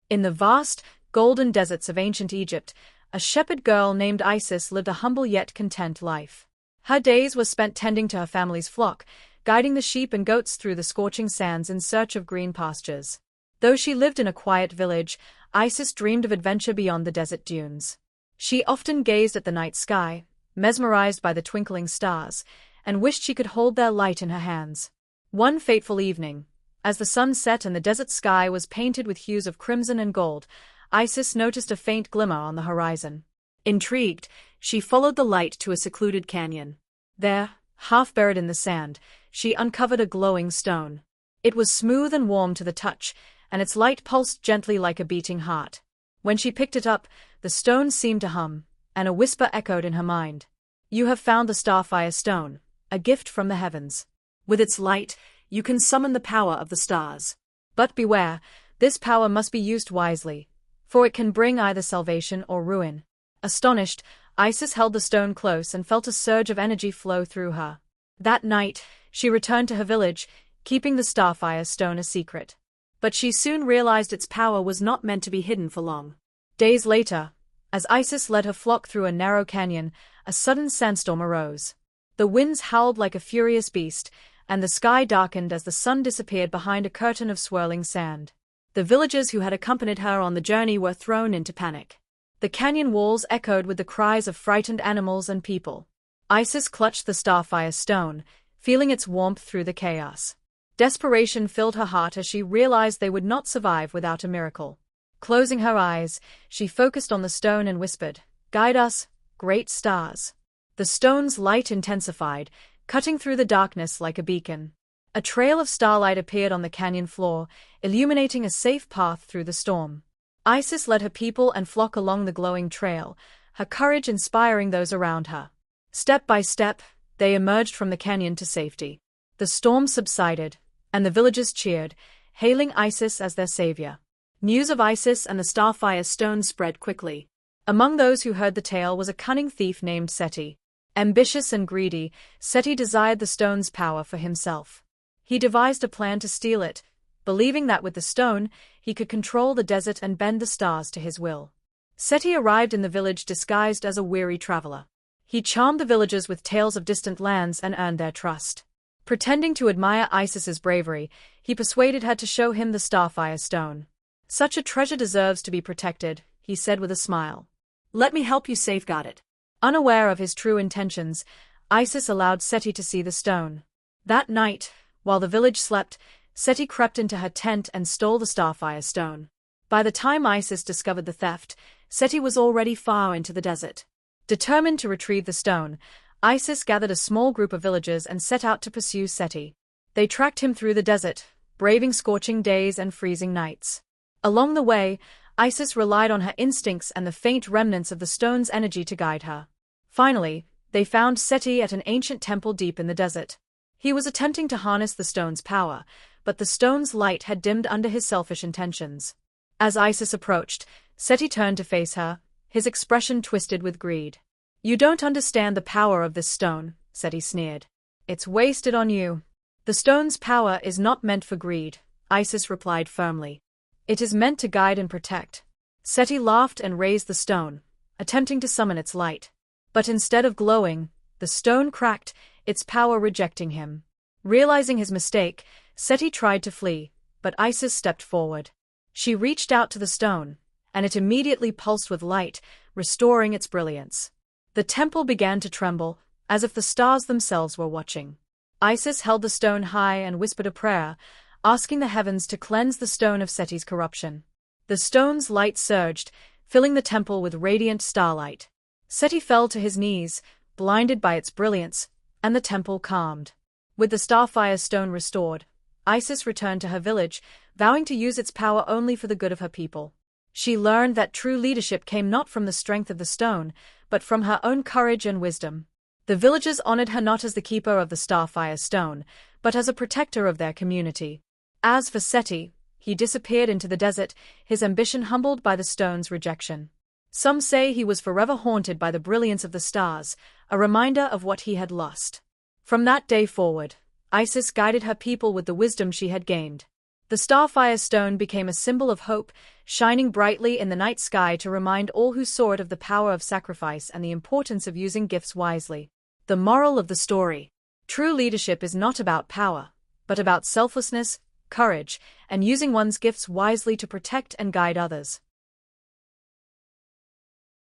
In the vast, golden deserts of ancient Egypt, a shepherd girl named Isis lived a humble yet content life. Her days were spent tending to her family's flock, guiding the sheep and goats through the scorching sands in search of green pastures. Though she lived in a quiet village, Isis dreamed of adventure beyond the desert dunes. She often gazed at the night sky, mesmerized by the twinkling stars, and wished she could hold their light in her hands. One fateful evening, as the sun set and the desert sky was painted with hues of crimson and gold, Isis noticed a faint glimmer on the horizon. Intrigued, she followed the light to a secluded canyon. There, half buried in the sand, she uncovered a glowing stone. It was smooth and warm to the touch, and its light pulsed gently like a beating heart. When she picked it up, the stone seemed to hum, and a whisper echoed in her mind. "You have found the Starfire Stone, a gift from the heavens. With its light, you can summon the power of the stars. But beware, this power must be used wisely, for it can bring either salvation or ruin." Astonished, Isis held the stone close and felt a surge of energy flow through her. That night, she returned to her village, keeping the Starfire Stone a secret. But she soon realized its power was not meant to be hidden for long. Days later, as Isis led her flock through a narrow canyon, a sudden sandstorm arose. The winds howled like a furious beast, and the sky darkened as the sun disappeared behind a curtain of swirling sand. The villagers who had accompanied her on the journey were thrown into panic. The canyon walls echoed with the cries of frightened animals and people. Isis clutched the Starfire Stone, feeling its warmth through the chaos. Desperation filled her heart as she realized they would not survive without a miracle. Closing her eyes, she focused on the stone and whispered, "Guide us, great stars." The stone's light intensified, cutting through the darkness like a beacon. A trail of starlight appeared on the canyon floor, illuminating a safe path through the storm. Isis led her people and flock along the glowing trail, her courage inspiring those around her. Step by step, they emerged from the canyon to safety. The storm subsided, and the villagers cheered, hailing Isis as their savior. News of Isis and the Starfire Stone spread quickly. Among those who heard the tale was a cunning thief named Seti. Ambitious and greedy, Seti desired the stone's power for himself. He devised a plan to steal it, believing that with the stone, he could control the desert and bend the stars to his will. Seti arrived in the village disguised as a weary traveler. He charmed the villagers with tales of distant lands and earned their trust. Pretending to admire Isis's bravery, he persuaded her to show him the Starfire Stone. "Such a treasure deserves to be protected," he said with a smile. "Let me help you safeguard it." Unaware of his true intentions, Isis allowed Seti to see the stone. That night, while the village slept, Seti crept into her tent and stole the Starfire Stone. By the time Isis discovered the theft, Seti was already far into the desert. Determined to retrieve the stone, Isis gathered a small group of villagers and set out to pursue Seti. They tracked him through the desert, braving scorching days and freezing nights. Along the way, Isis relied on her instincts and the faint remnants of the stone's energy to guide her. Finally, they found Seti at an ancient temple deep in the desert. He was attempting to harness the stone's power, but the stone's light had dimmed under his selfish intentions. As Isis approached, Seti turned to face her, his expression twisted with greed. "You don't understand the power of this stone," Seti sneered. "It's wasted on you." "The stone's power is not meant for greed," Isis replied firmly. "It is meant to guide and protect." Seti laughed and raised the stone, attempting to summon its light. But instead of glowing, the stone cracked, its power rejecting him. Realizing his mistake, Seti tried to flee, but Isis stepped forward. She reached out to the stone, and it immediately pulsed with light, restoring its brilliance. The temple began to tremble, as if the stars themselves were watching. Isis held the stone high and whispered a prayer, asking the heavens to cleanse the stone of Seti's corruption. The stone's light surged, filling the temple with radiant starlight. Seti fell to his knees, blinded by its brilliance, and the temple calmed. With the Starfire Stone restored, Isis returned to her village, vowing to use its power only for the good of her people. She learned that true leadership came not from the strength of the stone, but from her own courage and wisdom. The villagers honored her not as the keeper of the Starfire Stone, but as a protector of their community. As for Seti, he disappeared into the desert, his ambition humbled by the stone's rejection. Some say he was forever haunted by the brilliance of the stars, a reminder of what he had lost. From that day forward, Isis guided her people with the wisdom she had gained. The Starfire Stone became a symbol of hope, shining brightly in the night sky to remind all who saw it of the power of sacrifice and the importance of using gifts wisely. The moral of the story: true leadership is not about power, but about selflessness, courage, and using one's gifts wisely to protect and guide others.